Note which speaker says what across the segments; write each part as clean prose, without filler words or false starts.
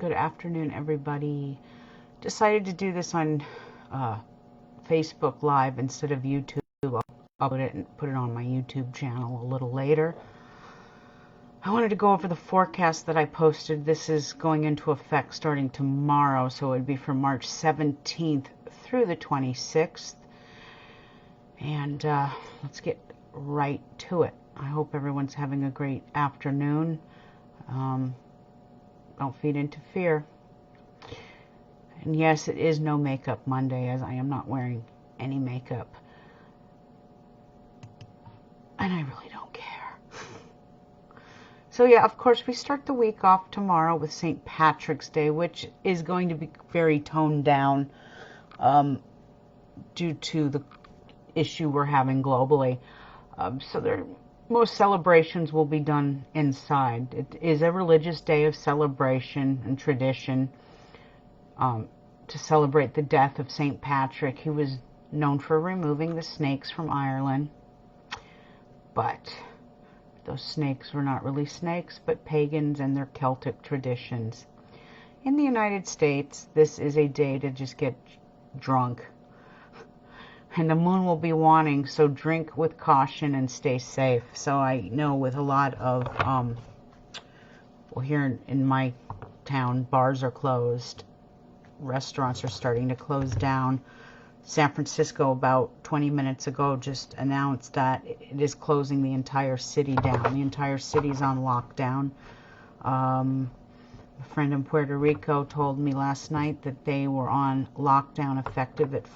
Speaker 1: Good afternoon, everybody. Decided to do this on Facebook Live instead of YouTube. I'll upload it and put it on my YouTube channel a little later. I wanted to go over the forecast that I posted. This is going into effect starting tomorrow, so it would be from March 17th through the 26th. And let's get right to it. I hope everyone's having a great afternoon. Don't feed into fear. And yes, it is no makeup Monday, as I am not wearing any makeup. And I really don't care. So yeah, of course, we start the week off tomorrow with St. Patrick's Day, which is going to be very toned down due to the issue we're having globally. So most celebrations will be done inside. It is a religious day of celebration and tradition to celebrate the death of St. Patrick. He was known for removing the snakes from Ireland, but those snakes were not really snakes, but pagans and their Celtic traditions. In the United States, this is a day to just get drunk. And the moon will be waning, so drink with caution and stay safe. So I know with a lot of, well, here in my town, bars are closed. Restaurants are starting to close down. San Francisco, about 20 minutes ago, just announced that it is closing the entire city down. The entire city's on lockdown. A friend in Puerto Rico told me last night that they were on lockdown effective at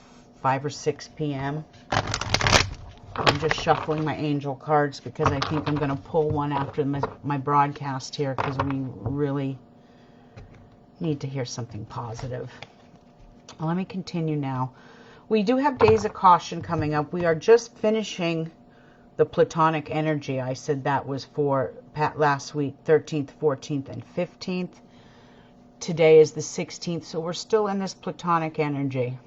Speaker 1: 5 or 6 p.m. I'm just shuffling my angel cards because I think I'm going to pull one after my broadcast here, because we really need to hear something positive. Well, let me continue now. We do have days of caution coming up. We are just finishing the Platonic energy. I said that was for last week, 13th, 14th, and 15th. Today is the 16th, so we're still in this Platonic energy.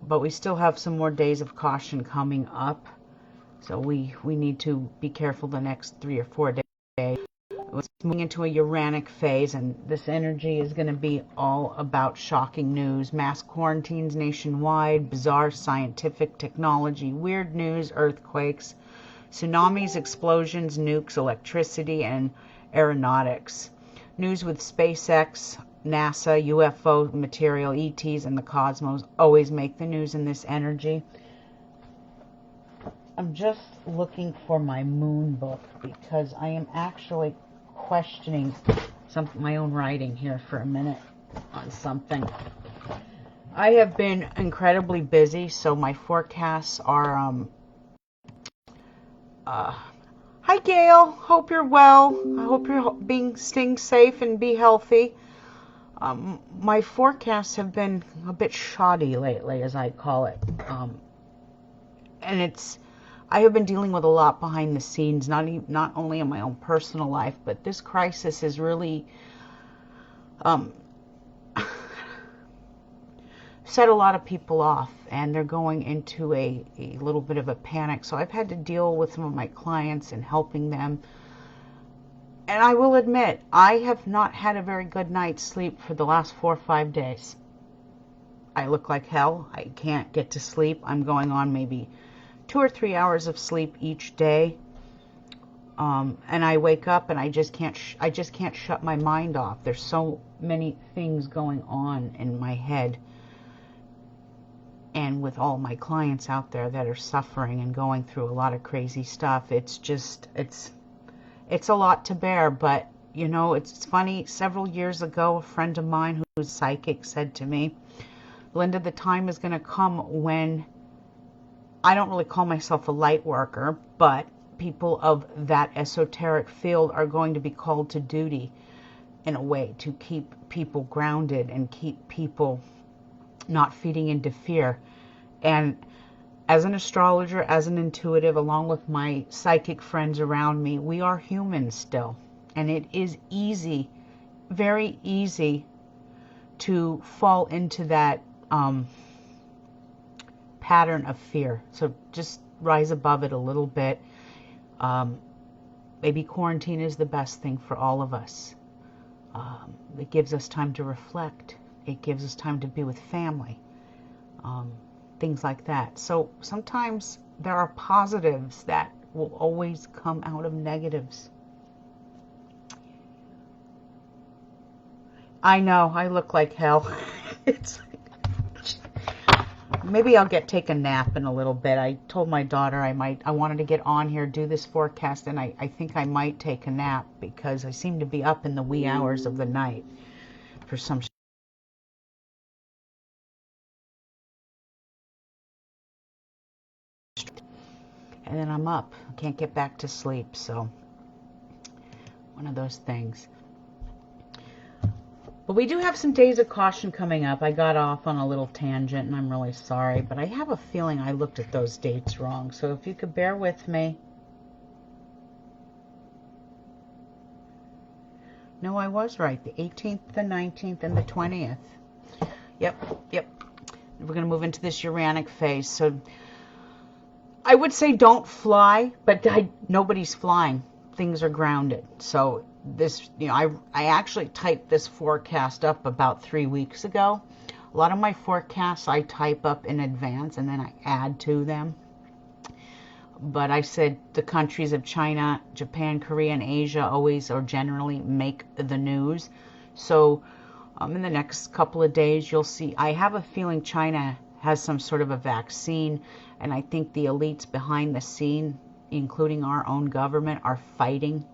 Speaker 1: But we still have some more days of caution coming up. So we need to be careful the next 3 or 4 days. It's moving into a Uranic phase, and this energy is going to be all about shocking news, mass quarantines nationwide, bizarre scientific technology, weird news, earthquakes, tsunamis, explosions, nukes, electricity, and aeronautics. News with SpaceX, NASA, UFO material, ETs, and the cosmos always make the news in this energy. I'm just looking for my moon book because I am actually questioning my own writing here for a minute on something. I have been incredibly busy, so my forecasts are hi Gail, hope you're well. I hope you're staying safe and be healthy. My forecasts have been a bit shoddy lately, as I call it. And I have been dealing with a lot behind the scenes, not only in my own personal life, but this crisis has really set a lot of people off, and they're going into a little bit of a panic. So I've had to deal with some of my clients and helping them. And I will admit, I have not had a very good night's sleep for the last 4 or 5 days. I look like hell. I can't get to sleep. I'm going on maybe 2 or 3 hours of sleep each day. And I wake up and I just can't shut my mind off. There's so many things going on in my head. And with all my clients out there that are suffering and going through a lot of crazy stuff, it's a lot to bear. But, you know, it's funny. Several years ago, a friend of mine who's psychic said to me, Linda, the time is going to come when, I don't really call myself a light worker, but people of that esoteric field are going to be called to duty in a way to keep people grounded and keep people not feeding into fear. And as an astrologer, as an intuitive, along with my psychic friends around me, we are humans still. And it is easy, very easy, to fall into that pattern of fear. So just rise above it a little bit. Maybe quarantine is the best thing for all of us. It gives us time to reflect. It gives us time to be with family. Things like that. So sometimes there are positives that will always come out of negatives. I know, I look like hell. It's maybe I'll take a nap in a little bit. I told my daughter I wanted to get on here, do this forecast, and I think I might take a nap because I seem to be up in the wee hours of the night for some. And then I'm up. I can't get back to sleep, so one of those things. But we do have some days of caution coming up. I got off on a little tangent, and I'm really sorry, but I have a feeling I looked at those dates wrong. So if you could bear with me. No, I was right. The 18th, the 19th, and the 20th. Yep. We're going to move into this Uranic phase. So I would say don't fly, but nobody's flying. Things are grounded. So this, I actually typed this forecast up about 3 weeks ago. A lot of my forecasts I type up in advance and then I add to them. But I said the countries of China, Japan, Korea, and Asia always or generally make the news. So in the next couple of days, you'll see. I have a feeling China has some sort of a vaccine, and I think the elites behind the scene, including our own government, are fighting.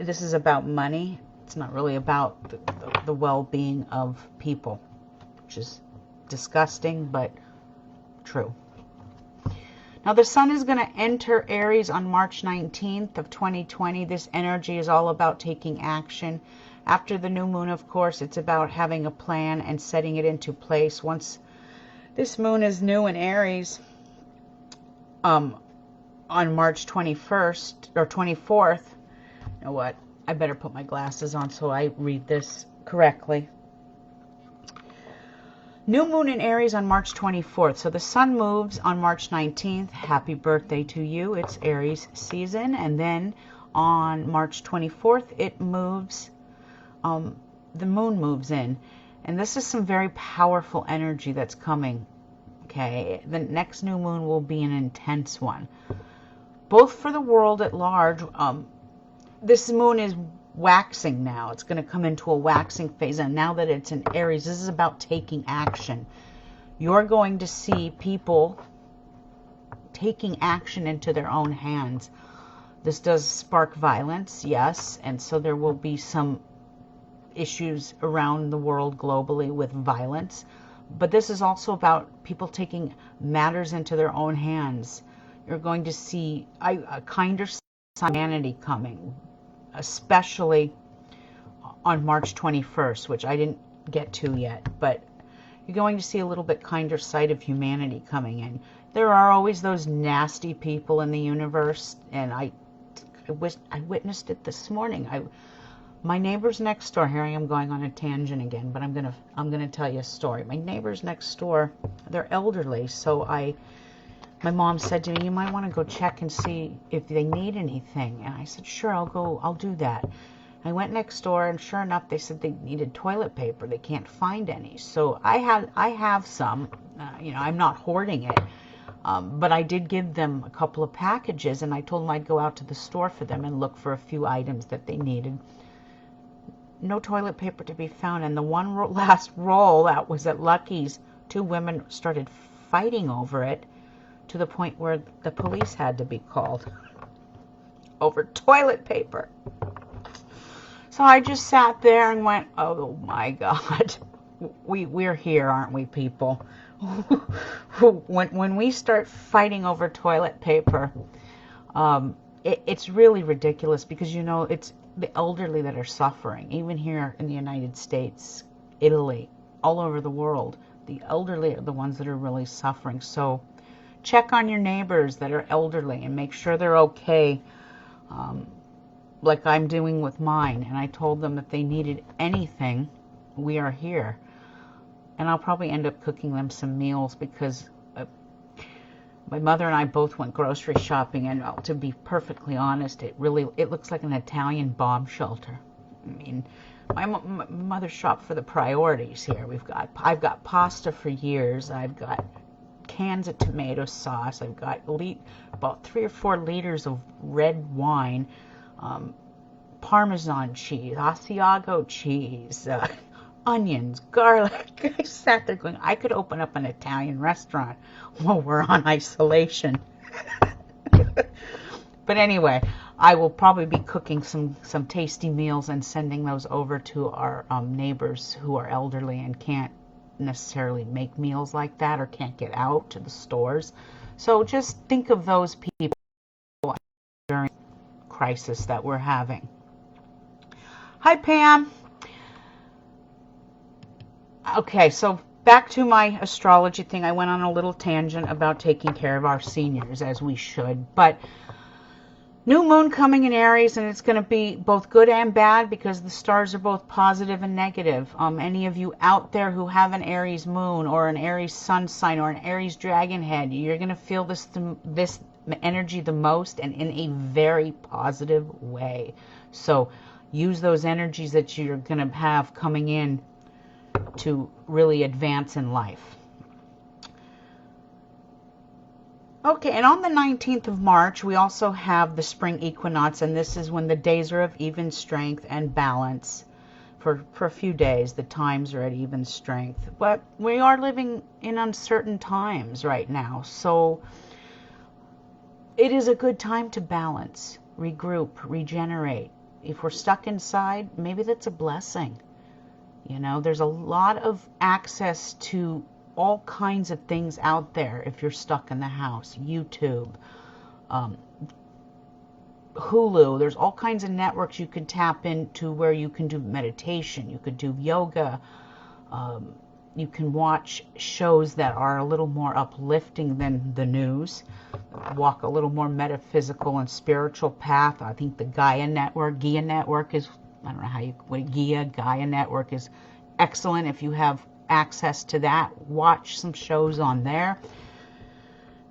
Speaker 1: This is about money. It's not really about the well-being of people, which is disgusting, but true. Now, the sun is going to enter Aries on March 19th of 2020. This energy is all about taking action. After the new moon, of course, it's about having a plan and setting it into place. Once this moon is new in Aries on March 21st or 24th, you know what? I better put my glasses on so I read this correctly. New moon in Aries on March 24th. So the sun moves on March 19th. Happy birthday to you. It's Aries season. And then on March 24th, it moves, the moon moves in. And this is some very powerful energy that's coming. Okay. The next new moon will be an intense one. Both for the world at large. This moon is waxing now. It's going to come into a waxing phase, and now that it's in Aries, this is about taking action. You're going to see people taking action into their own hands. This does spark violence, yes, and so there will be some issues around the world globally with violence, but this is also about people taking matters into their own hands. You're going to see a kinder humanity coming, especially on March 21st, which I didn't get to yet, but you're going to see a little bit kinder side of humanity coming in. There are always those nasty people in the universe, and I witnessed it this morning. My neighbors next door, here I am going on a tangent again, but I'm gonna tell you a story. My neighbors next door, they're elderly, so my mom said to me, you might want to go check and see if they need anything. And I said, sure, I'll do that. I went next door, and sure enough, they said they needed toilet paper. They can't find any. So I have some, I'm not hoarding it. But I did give them a couple of packages, and I told them I'd go out to the store for them and look for a few items that they needed. No toilet paper to be found. And the one last roll that was at Lucky's, 2 women started fighting over it, to the point where the police had to be called over toilet paper. So I just sat there and went, oh my God, we're here, aren't we, people? When we start fighting over toilet paper, it's really ridiculous, because it's the elderly that are suffering. Even here in the United States, Italy, all over the world, the elderly are the ones that are really suffering. So check on your neighbors that are elderly and make sure they're okay, like I'm doing with mine. And I told them if they needed anything, we are here. And I'll probably end up cooking them some meals, because my mother and I both went grocery shopping, and to be perfectly honest, it looks like an Italian bomb shelter. I mean, my mother shopped for the priorities here. I've got pasta for years. I've got cans of tomato sauce. I've got about 3 or 4 liters of red wine, Parmesan cheese, Asiago cheese, onions, garlic. I sat there going, I could open up an Italian restaurant while we're on isolation. But anyway, I will probably be cooking some tasty meals and sending those over to our neighbors who are elderly and can't necessarily make meals like that or can't get out to the stores. So just think of those people during the crisis that we're having. Hi, Pam. Okay, so back to my astrology thing. I went on a little tangent about taking care of our seniors, as we should, but new moon coming in Aries, and it's going to be both good and bad because the stars are both positive and negative. Any of you out there who have an Aries moon or an Aries sun sign or an Aries dragon head, you're going to feel this energy the most, and in a very positive way. So use those energies that you're going to have coming in to really advance in life. Okay, and on the 19th of March, we also have the spring equinox, and this is when the days are of even strength and balance. For a few days, the times are at even strength. But we are living in uncertain times right now, so it is a good time to balance, regroup, regenerate. If we're stuck inside, maybe that's a blessing. You know, there's a lot of access to all kinds of things out there if you're stuck in the house. YouTube, Hulu, there's all kinds of networks you can tap into where you can do meditation, you could do yoga, you can watch shows that are a little more uplifting than the news, walk a little more metaphysical and spiritual path. I think the Gaia Network is, I don't know how you, Gaia Network is excellent. If you have access to that, watch some shows on there.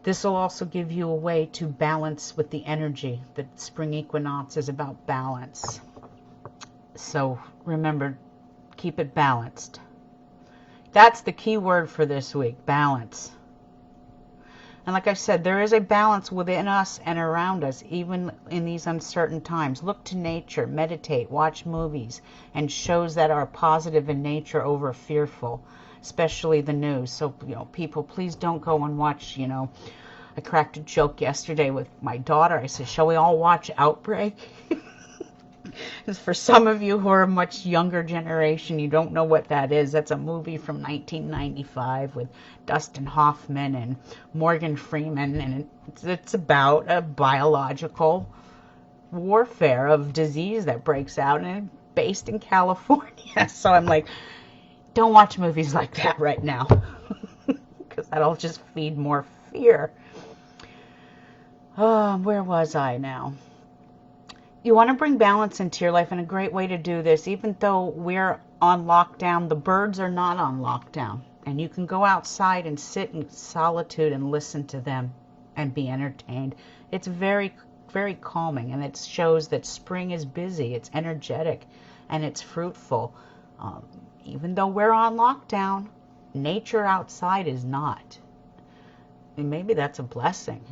Speaker 1: This will also give you a way to balance with the energy. The spring equinox is about balance. So remember, keep it balanced. That's the key word for this week, balance. And like I said, there is a balance within us and around us, even in these uncertain times. Look to nature, meditate, watch movies, and shows that are positive in nature over fearful, especially the news. So, people, please don't go and watch, I cracked a joke yesterday with my daughter. I said, shall we all watch Outbreak? For some of you who are a much younger generation, you don't know what that is. That's a movie from 1995 with Dustin Hoffman and Morgan Freeman, and it's about a biological warfare of disease that breaks out, and it's based in California. So I'm like, don't watch movies like that right now, because that'll just feed more fear. Oh, where was I now? You want to bring balance into your life, and a great way to do this, even though we're on lockdown, the birds are not on lockdown. And you can go outside and sit in solitude and listen to them and be entertained. It's very, very calming, and it shows that spring is busy, it's energetic, and it's fruitful. Even though we're on lockdown, nature outside is not. And maybe that's a blessing,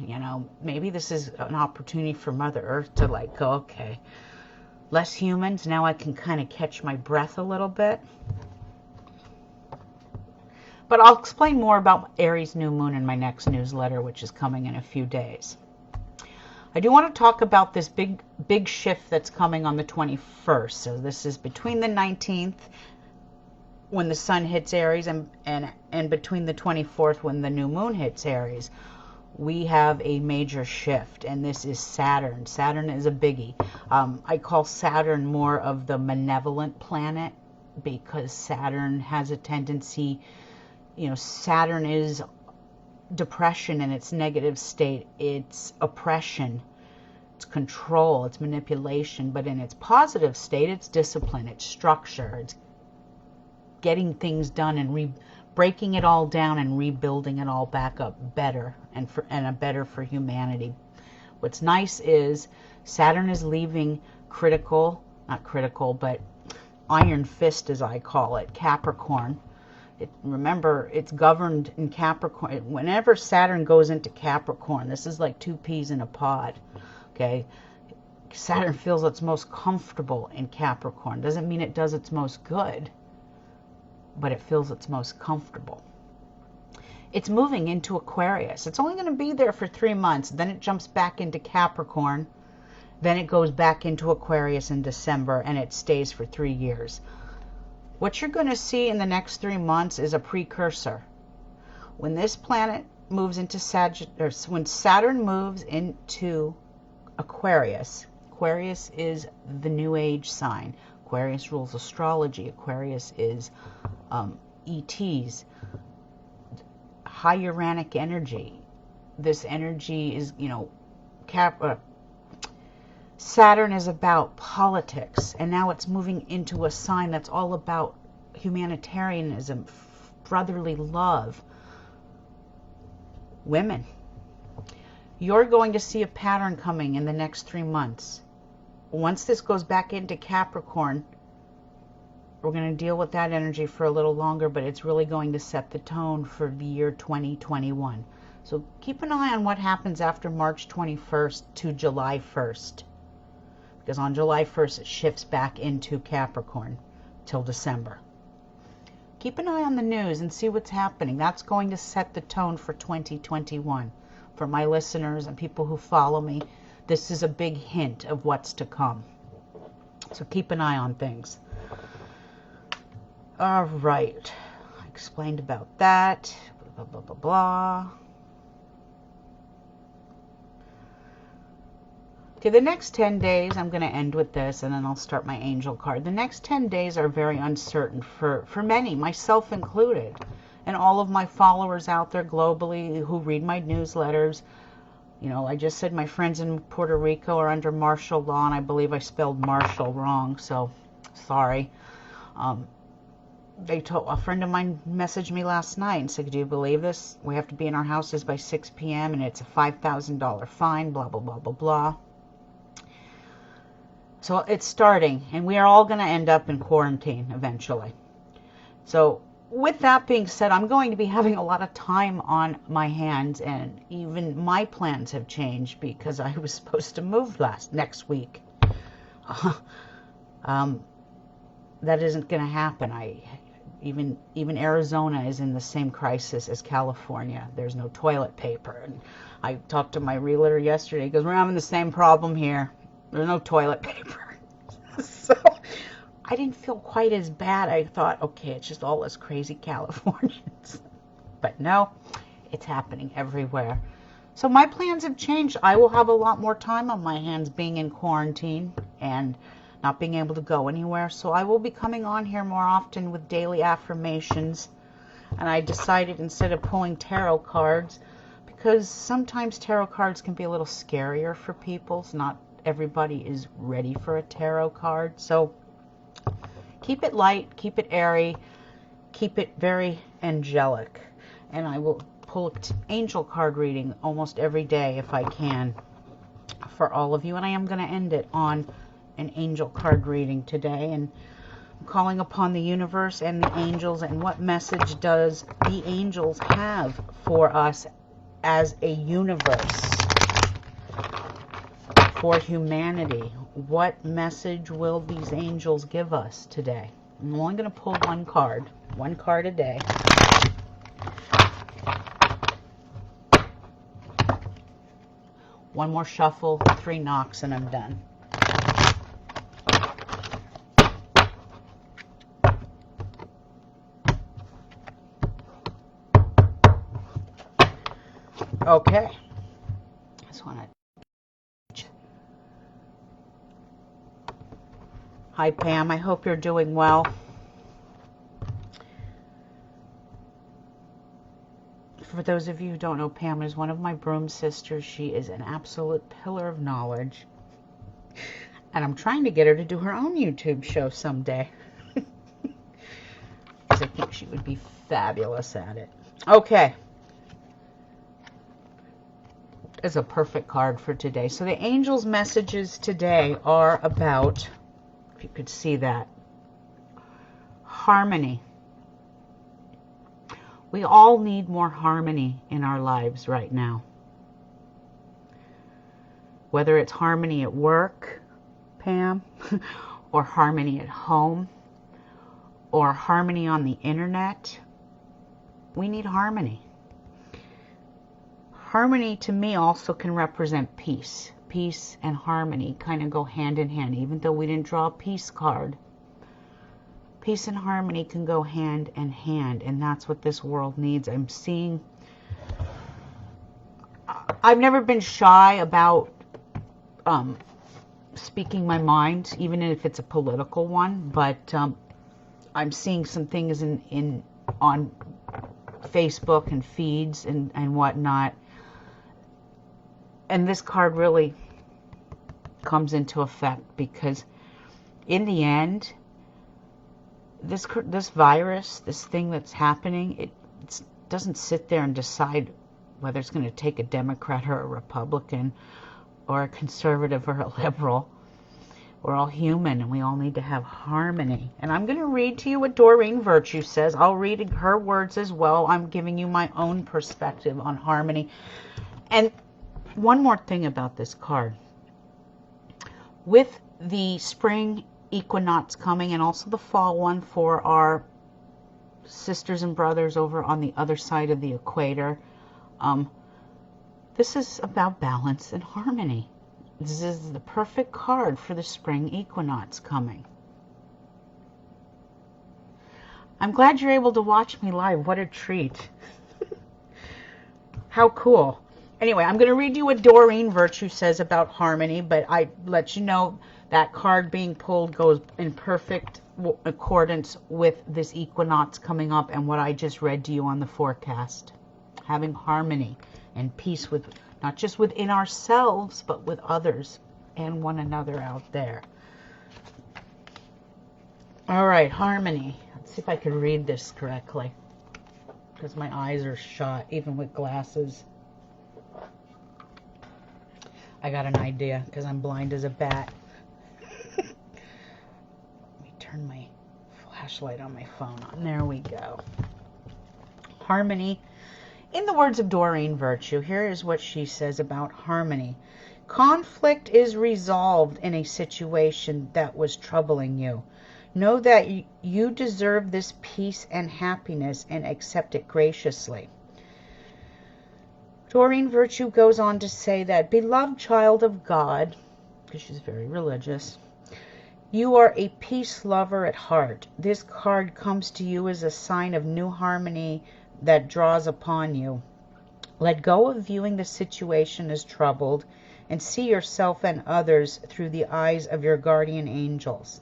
Speaker 1: Maybe this is an opportunity for Mother Earth to go, okay, less humans, now I can kind of catch my breath a little bit. But I'll explain more about Aries new moon in my next newsletter, which is coming in a few days. I do want to talk about this big shift that's coming on the 21st. So this is between the 19th, when the sun hits Aries, and between the 24th, when the new moon hits Aries. We have a major shift, and this is Saturn. Saturn is a biggie. I call Saturn more of the malevolent planet, because Saturn has a tendency, Saturn is depression in its negative state. It's oppression, it's control, it's manipulation. But in its positive state, it's discipline, it's structure, it's getting things done and breaking it all down and rebuilding it all back up better and better for humanity. What's nice is Saturn is leaving not critical, but iron fist, as I call it, Capricorn. Remember, it's governed in Capricorn. Whenever Saturn goes into Capricorn, this is like two peas in a pod, okay? Saturn feels its most comfortable in Capricorn. Doesn't mean it does its most good, but it feels its most comfortable. It's moving into Aquarius. It's only going to be there for 3 months. Then it jumps back into Capricorn. Then it goes back into Aquarius in December, and it stays for 3 years. What you're going to see in the next 3 months is a precursor. When this planet moves into Sagittarius, when Saturn moves into Aquarius, Aquarius is the New Age sign. Aquarius rules astrology. Aquarius is ETs, high Uranic energy. This energy is, Saturn is about politics, and now it's moving into a sign that's all about humanitarianism, brotherly love, women. You're going to see a pattern coming in the next 3 months. Once this goes back into Capricorn, we're going to deal with that energy for a little longer, but it's really going to set the tone for the year 2021. So keep an eye on what happens after March 21st to July 1st. Because on July 1st, it shifts back into Capricorn till December. Keep an eye on the news and see what's happening. That's going to set the tone for 2021. For my listeners and people who follow me, this is a big hint of what's to come. So keep an eye on things. All right. I explained about that. Blah, blah, blah, blah. Okay, the next 10 days, I'm going to end with this, and then I'll start my angel card. The next 10 days are very uncertain for many, myself included, and all of my followers out there globally who read my newsletters. I just said my friends in Puerto Rico are under martial law, and I believe I spelled Marshall wrong, so sorry. A friend of mine messaged me last night and said, do you believe this? We have to be in our houses by 6 p.m. and it's a $5,000 fine, blah, blah, blah, blah, blah. So it's starting, and we are all going to end up in quarantine eventually. So with that being said, I'm going to be having a lot of time on my hands, and even my plans have changed because I was supposed to move next week. That isn't going to happen. Even Arizona is in the same crisis as California. There's no toilet paper. And I talked to my realtor yesterday because we're having the same problem here. There's no toilet paper. So I didn't feel quite as bad. I thought, okay, it's just all us crazy Californians. But no, it's happening everywhere. So my plans have changed. I will have a lot more time on my hands being in quarantine and not being able to go anywhere. So I will be coming on here more often with daily affirmations. And I decided instead of pulling tarot cards, because sometimes tarot cards can be a little scarier for people. Not everybody is ready for a tarot card. So keep it light, keep it airy, keep it very angelic. And I will pull an angel card reading almost every day if I can for all of you. And I am going to end it on an angel card reading today. And I'm calling upon the universe and the angels. And what message does the angels have for us as a universe? For humanity, what message will these angels give us today? I'm only going to pull one card a day. One more shuffle, 3 knocks, and I'm done. Okay. Just want to. Hi, Pam. I hope you're doing well. For those of you who don't know, Pam is one of my broom sisters. She is an absolute pillar of knowledge. And I'm trying to get her to do her own YouTube show someday. Because I think she would be fabulous at it. Okay. It's a perfect card for today. So the angels' messages today are about, if you could see that, harmony. We all need more harmony in our lives right now. Whether it's harmony at work, Pam, or harmony at home, or harmony on the internet, we need harmony. Harmony to me also can represent peace. Peace and harmony kind of go hand in hand, even though we didn't draw a peace card. Peace and harmony can go hand in hand, and that's what this world needs. I'm seeing, I've never been shy about speaking my mind, even if it's a political one, but I'm seeing some things on Facebook and feeds and whatnot, and this card really comes into effect, because in the end, this virus, this thing that's happening, it doesn't sit there and decide whether it's going to take a Democrat or a Republican or a conservative or a liberal. We're all human, and we all need to have harmony. And I'm going to read to you what Doreen Virtue says. I'll read her words as well. I'm giving you my own perspective on harmony. And one more thing about this card. With the spring equinox coming, and also the fall one for our sisters and brothers over on the other side of the equator, this is about balance and harmony. This is the perfect card for the spring equinox coming. I'm glad you're able to watch me live. What a treat. How cool. Anyway, I'm going to read you what Doreen Virtue says about harmony, but I let you know that card being pulled goes in perfect accordance with this equinox coming up and what I just read to you on the forecast. Having harmony and peace with, not just within ourselves, but with others and one another out there. All right, harmony. Let's see if I can read this correctly, because my eyes are shot, even with glasses. I got an idea, because I'm blind as a bat. Let me turn my flashlight on my phone on. There we go. Harmony. In the words of Doreen Virtue, here is what she says about harmony. Conflict is resolved in a situation that was troubling you. Know that you deserve this peace and happiness and accept it graciously. Doreen Virtue goes on to say that, beloved child of God, because she's very religious, you are a peace lover at heart. This card comes to you as a sign of new harmony that draws upon you. Let go of viewing the situation as troubled and see yourself and others through the eyes of your guardian angels.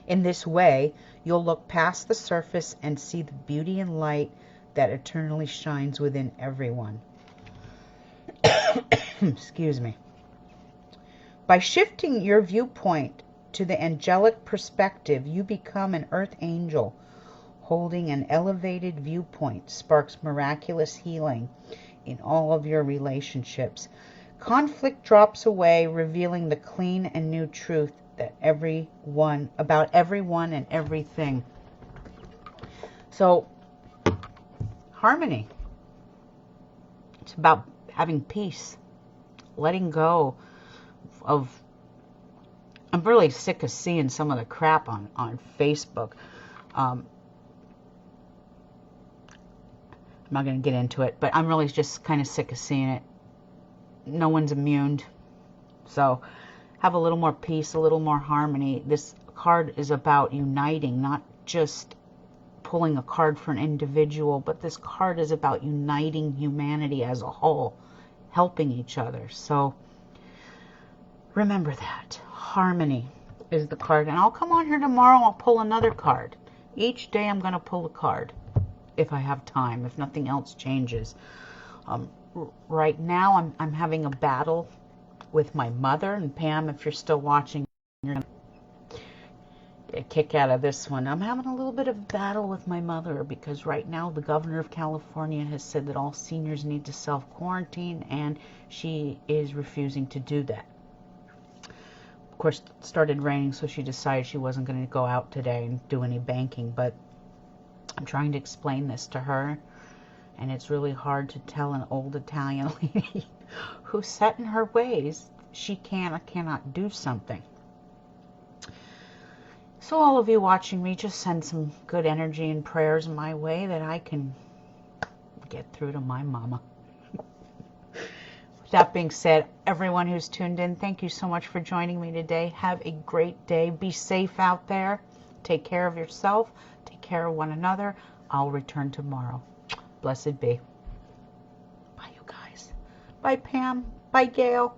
Speaker 1: In this way, you'll look past the surface and see the beauty and light that eternally shines within everyone. Excuse me. By shifting your viewpoint to the angelic perspective, you become an earth angel. Holding an elevated viewpoint sparks miraculous healing in all of your relationships. Conflict drops away, revealing the clean and new truth that about everyone and everything. So, harmony. It's about having peace, letting go of. I'm really sick of seeing some of the crap on Facebook. I'm not going to get into it, but I'm really just kind of sick of seeing it. No one's immune. So have a little more peace, a little more harmony. This card is about uniting, not just pulling a card for an individual, but this card is about uniting humanity as a whole, helping each other. So remember that. Harmony is the card. And I'll come on here tomorrow, I'll pull another card. Each day I'm going to pull a card, if I have time, if nothing else changes. Right now, I'm having a battle with my mother. And Pam, if you're still watching, you're going to get a kick out of this one. I'm having a little bit of battle with my mother, because right now the governor of California has said that all seniors need to self-quarantine, and she is refusing to do that. Of course, it started raining, so she decided she wasn't going to go out today and do any banking. But I'm trying to explain this to her, and it's really hard to tell an old Italian lady who's set in her ways she can or cannot do something. So all of you watching me, just send some good energy and prayers my way that I can get through to my mama. With that being said, everyone who's tuned in, thank you so much for joining me today. Have a great day. Be safe out there. Take care of yourself. Take care of one another. I'll return tomorrow. Blessed be. Bye, you guys. Bye, Pam. Bye, Gail.